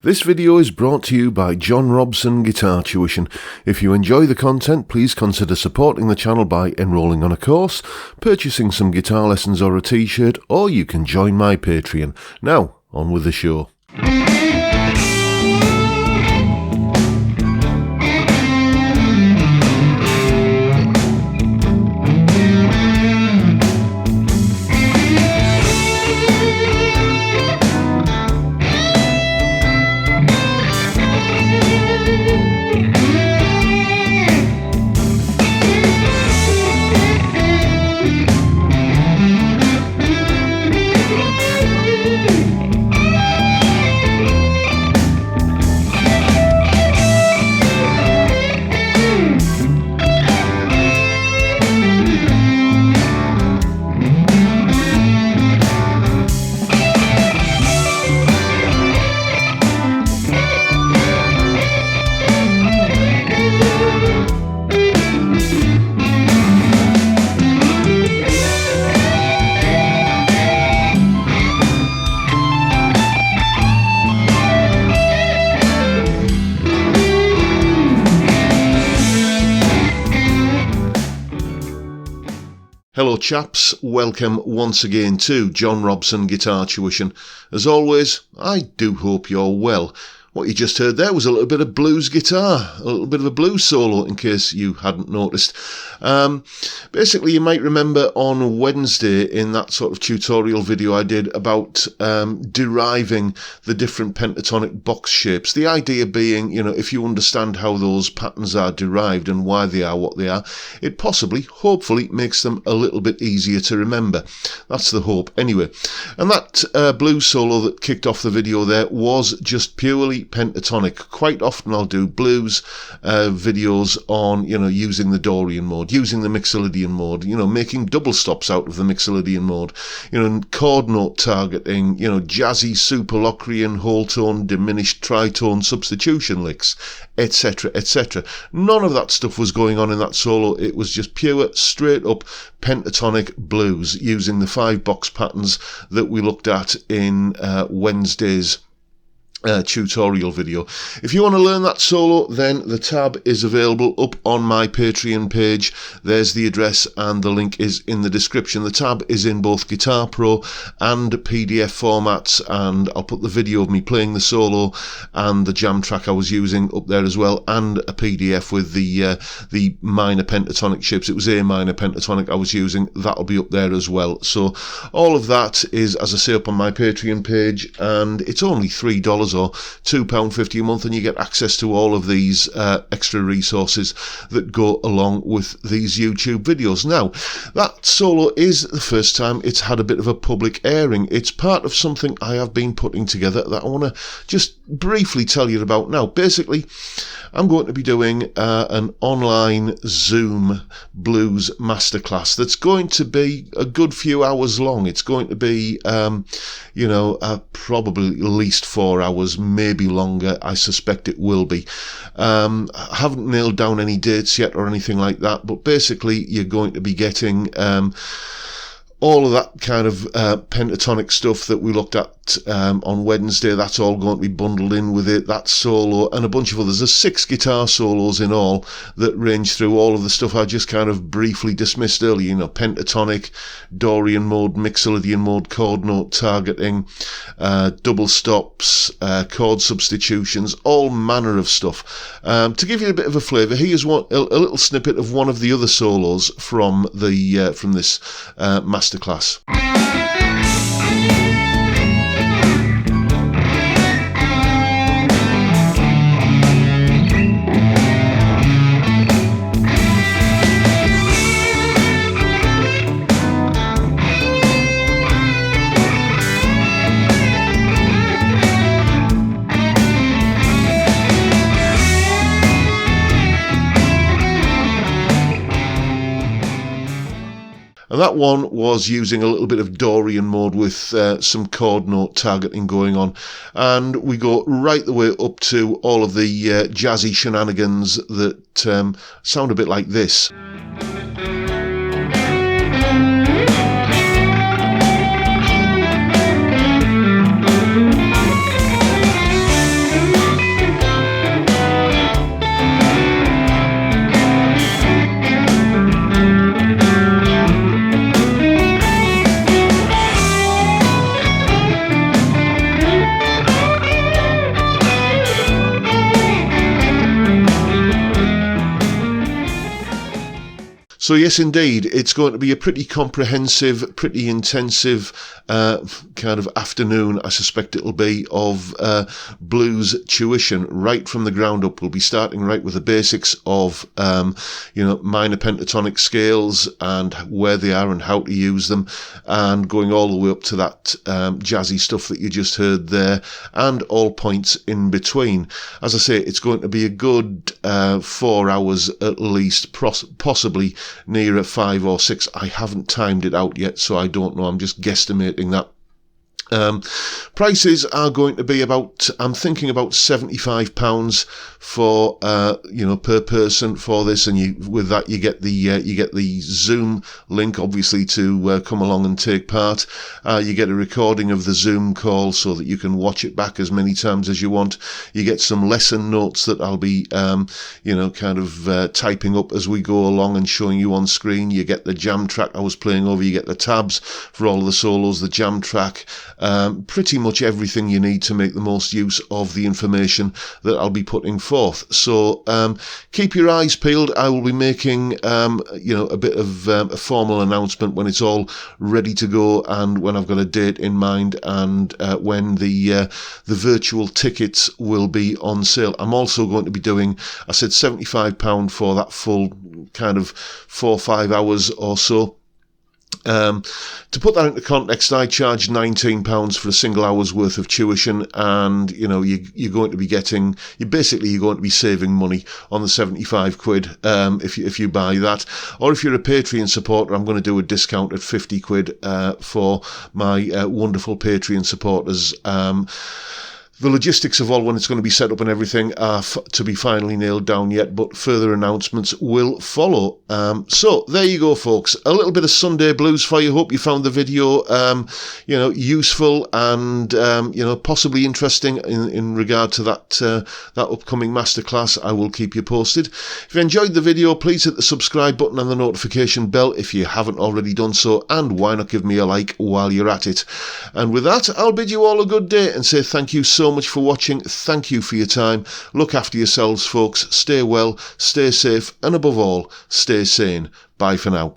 This video is brought to you by John Robson Guitar Tuition. If you enjoy the content, please consider supporting the channel by enrolling on a course, purchasing some guitar lessons or a t-shirt, or you can join my Patreon. Now, on with the show. Hello chaps, welcome once again to John Robson Guitar Tuition. As always, I do hope you're well. What you just heard there was a little bit of blues guitar, a little bit of a blues solo in case you hadn't noticed. Basically, you might remember on Wednesday in that sort of tutorial video I did about deriving the different pentatonic box shapes. The idea being, if you understand how those patterns are derived and why they are what they are, it possibly, hopefully, makes them a little bit easier to remember. That's the hope, anyway. And that blues solo that kicked off the video there was just purely pentatonic. Quite often I'll do blues videos on, using the Dorian mode, using the Mixolydian mode, making double stops out of the Mixolydian mode, chord note targeting, jazzy superlocrian, whole tone, diminished tritone substitution licks, etc., etc. None of that stuff was going on in that solo. It was just pure, straight up pentatonic blues using the 5 box patterns that we looked at in Wednesday's tutorial video. If you want to learn that solo, then the tab is available up on my Patreon page. There's the address and the link is in the description. The tab is in both Guitar Pro and PDF formats, and I'll put the video of me playing the solo and the jam track I was using up there as well, and a PDF with the minor pentatonic shapes. It was A minor pentatonic I was using. That'll be up there as well. So all of that is, as I say, up on my Patreon page, and it's only $3 or £2.50 a month, and you get access to all of these extra resources that go along with these YouTube videos. Now, that solo is the first time it's had a bit of a public airing. It's part of something I have been putting together that I want to just briefly tell you about now. Basically, I'm going to be doing an online Zoom blues masterclass that's going to be a good few hours long. It's going to be, probably at least 4 hours, maybe longer. I suspect it will be. I haven't nailed down any dates yet or anything like that, but basically you're going to be getting all of that kind of pentatonic stuff that we looked at on Wednesday. That's all going to be bundled in with it, that solo and a bunch of others. There's 6 guitar solos in all that range through all of the stuff I just kind of briefly dismissed earlier, pentatonic, Dorian mode, Mixolydian mode, chord note targeting, double stops, chord substitutions, all manner of stuff. To give you a bit of a flavour, here's a little snippet of one of the other solos from this masterclass. And that one was using a little bit of Dorian mode with some chord note targeting going on. And we go right the way up to all of the jazzy shenanigans that sound a bit like this. So yes, indeed, it's going to be a pretty comprehensive, pretty intensive kind of afternoon, I suspect it'll be, of blues tuition right from the ground up. We'll be starting right with the basics of, minor pentatonic scales and where they are and how to use them, and going all the way up to that jazzy stuff that you just heard there, and all points in between. As I say, it's going to be a good 4 hours at least, possibly nearer 5 or 6. I haven't timed it out yet, so I don't know. I'm just guesstimating that. Prices are going to be I'm thinking about £75 for per person for this, and with that you get the Zoom link, obviously, to come along and take part. You get a recording of the Zoom call so that you can watch it back as many times as you want. You get some lesson notes that I'll be typing up as we go along and showing you on screen. You get the jam track I was playing over. You get the tabs for all of the solos, the jam track. Pretty much everything you need to make the most use of the information that I'll be putting forth. So keep your eyes peeled. I will be making a bit of a formal announcement when it's all ready to go, and when I've got a date in mind, and when the virtual tickets will be on sale. I'm also going to be doing, I said £75 for that full kind of 4 or 5 hours or so. To put that into context, I charge £19 for a single hour's worth of tuition, and you're going to be saving money on the 75 quid if you buy that. Or if you're a Patreon supporter, I'm going to do a discount at 50 quid for my wonderful Patreon supporters. The logistics of all when it's going to be set up and everything are to be finally nailed down yet, but further announcements will follow. So there you go, folks. A little bit of Sunday blues for you. Hope you found the video, useful and possibly interesting in regard to that upcoming masterclass. I will keep you posted. If you enjoyed the video, please hit the subscribe button and the notification bell if you haven't already done so, and why not give me a like while you're at it. And with that, I'll bid you all a good day and say thank you so much for watching. Thank you for your time. Look after yourselves, folks. Stay well, stay safe, and above all, stay sane. Bye for now.